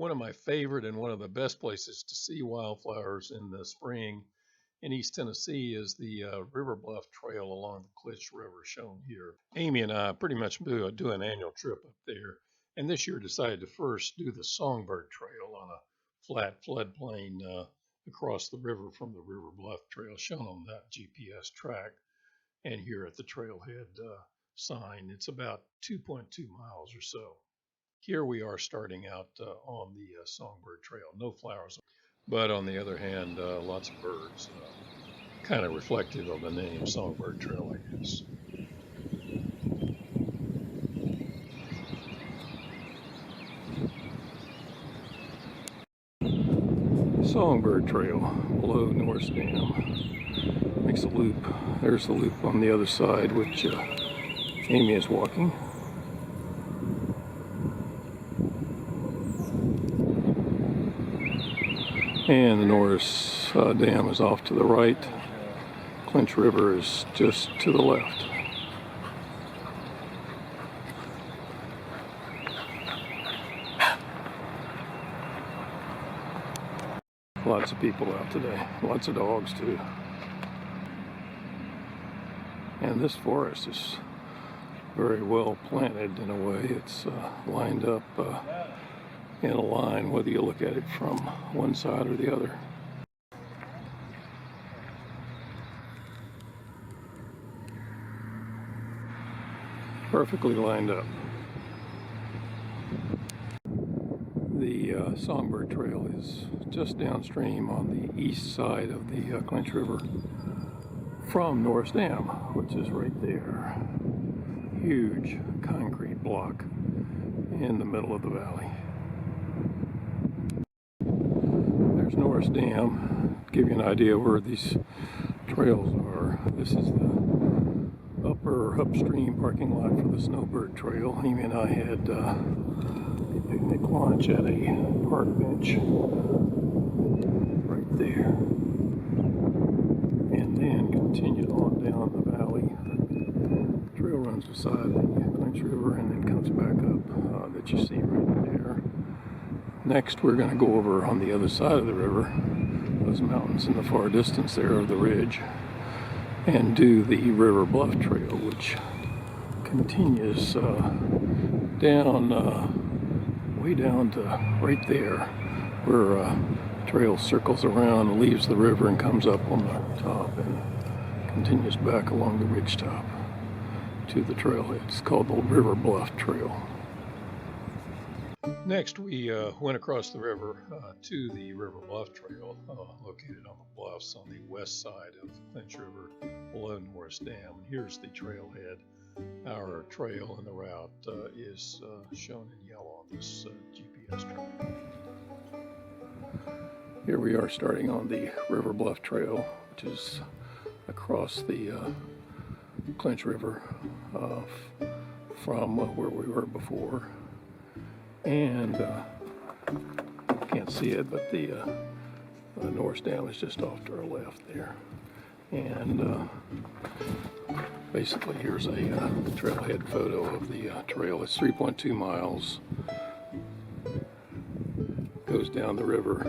One of my favorite and one of the best places to see wildflowers in the spring in East Tennessee is the River Bluff Trail along the Clinch River, shown here. Amy and I pretty much do an annual trip up there, and this year decided to first do the Songbird Trail on a flat floodplain across the river from the River Bluff Trail, shown on that GPS track, and here at the trailhead sign. It's about 2.2 miles or so. Here we are starting out on the Songbird Trail. No flowers, but on the other hand, lots of birds. Kind of reflective of the name Songbird Trail, I guess. Songbird Trail below Norris Dam. Makes a loop. There's the loop on the other side, which Amy is walking. And the Norris Dam is off to the right. Clinch River is just to the left. Lots of people out today. Lots of dogs too. And this forest is very well planted in a way. It's lined up in a line, whether you look at it from one side or the other. Perfectly lined up. The Songbird Trail is just downstream on the east side of the Clinch River from Norris Dam, which is right there. Huge concrete block in the middle of the valley. There's Norris Dam. Give you an idea where these trails are. This is the upstream parking lot for the Snowbird Trail. Amy and I had a picnic lunch at a park bench right there, and then continued on down the valley. The trail runs beside the Clinch River and then comes back up that you see right there. Next, we're going to go over on the other side of the river, those mountains in the far distance there of the ridge, and do the River Bluff Trail, which continues down, way down to right there, where trail circles around and leaves the river and comes up on the top and continues back along the ridge top to the trailhead. It's called the River Bluff Trail. Next, we went across the river to the River Bluff Trail, located on the bluffs on the west side of Clinch River below Norris Dam. And here's the trailhead. Our trail and the route is shown in yellow on this GPS track. Here we are starting on the River Bluff Trail, which is across the Clinch River from where we were before. And can't see it, but the Norris Dam is just off to our left there. And basically here's a trailhead photo of the trail. It's 3.2 miles. Goes down the river,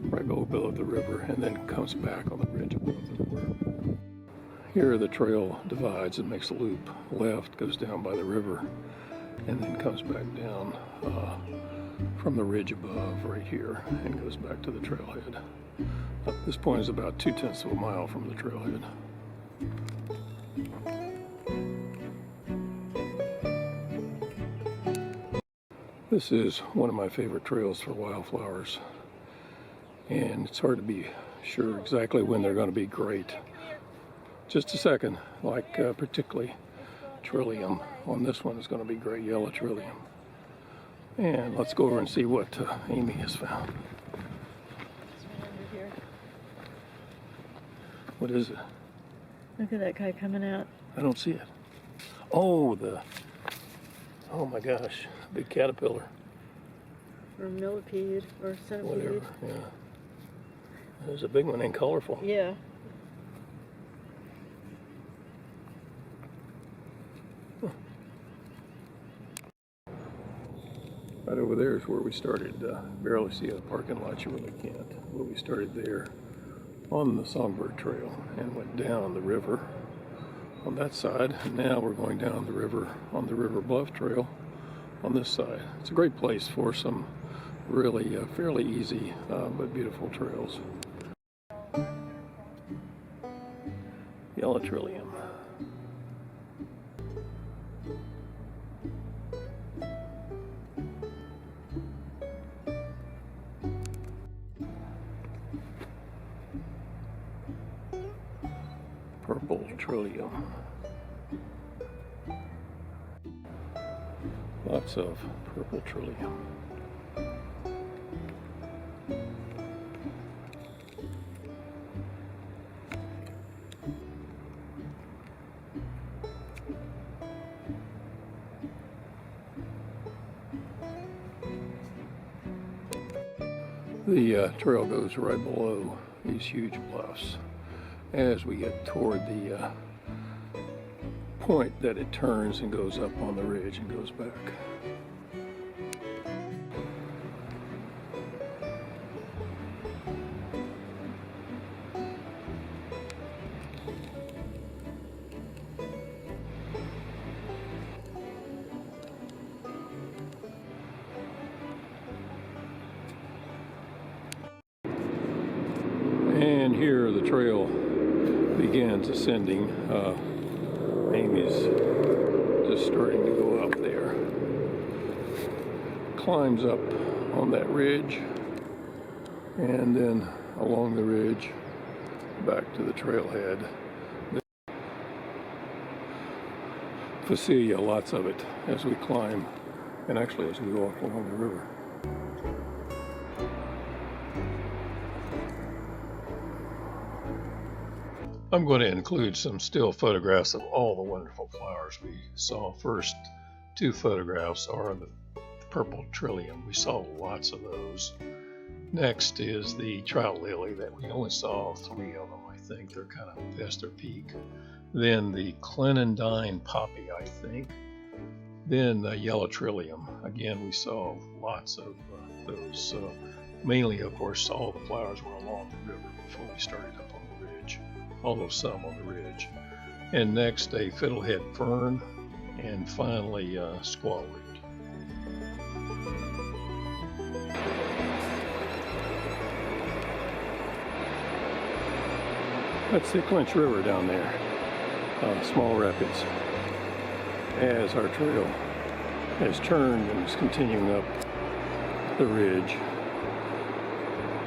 right below the river, and then comes back on the ridge above the river. Here the trail divides and makes a loop. Left goes down by the river, and then comes back down from the ridge above right here and goes back to the trailhead. This point is about 0.2 of a mile from the trailhead. This is one of my favorite trails for wildflowers, and it's hard to be sure exactly when they're going to be great. Just a second, like particularly trillium. On this one is going to be great yellow trillium. And let's go over and see what Amy has found. What is it? Look at that guy coming out. I don't see it. Oh, oh my gosh, big caterpillar. Or millipede, or centipede. Whatever, yeah. There's a big one and colorful. Yeah. Right over there is where we started. Barely see the parking lot, you really can't. But we started there on the Songbird Trail and went down the river on that side. And now we're going down the river on the Bluff Trail on this side. It's a great place for some really fairly easy but beautiful trails. Yellow Trillium. Purple Trillium. Lots of purple trillium. The trail goes right below these huge bluffs. As we get toward the point that it turns and goes up on the ridge and goes back. And here the trail begins ascending. Amy's just starting to go up there. Climbs up on that ridge and then along the ridge back to the trailhead. Facility, lots of it as we climb and actually as we walk along the river. I'm going to include some still photographs of all the wonderful flowers we saw. First two photographs are the purple trillium. We saw lots of those. Next is the trout lily that we only saw 3 of them, I think. They're kind of past their peak. Then the clenondine poppy, I think. Then the yellow trillium. Again, we saw lots of those. Mainly, of course, all the flowers were along the river before we started up on the ridge. Although some on the ridge. And next a fiddlehead fern, and finally squaw root. That's the Clinch River down there, small rapids. As our trail has turned and is continuing up the ridge,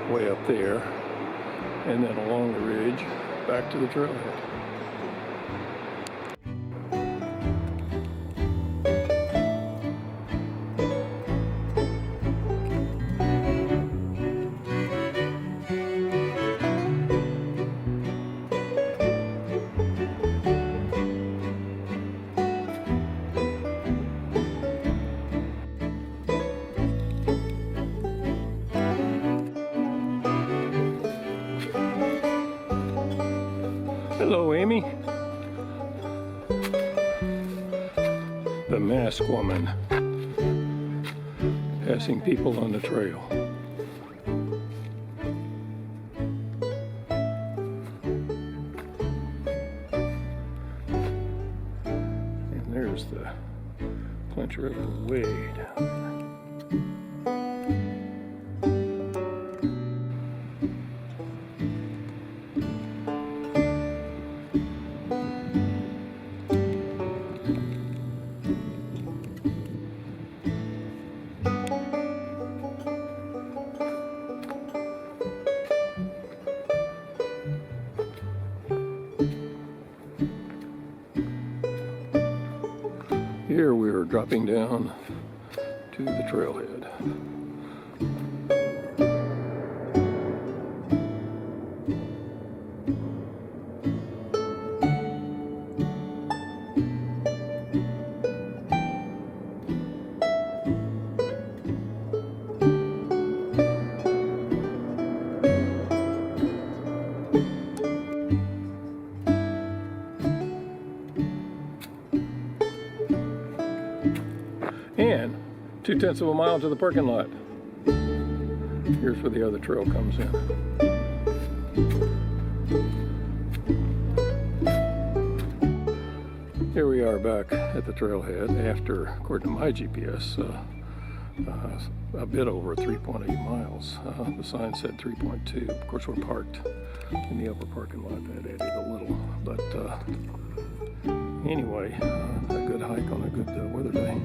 way up there, and then along the ridge, back to the trailhead. Hello, Amy. The masked woman passing people on the trail. And there's the Clinch River way down there. Here we are dropping down to the trailhead. And 2/10 of a mile to the parking lot. Here's where the other trail comes in. Here we are back at the trailhead after, according to my GPS, a bit over 3.8 miles. The sign said 3.2. Of course, we're parked in the upper parking lot. That added a little. But anyway, a good hike on a good weather day.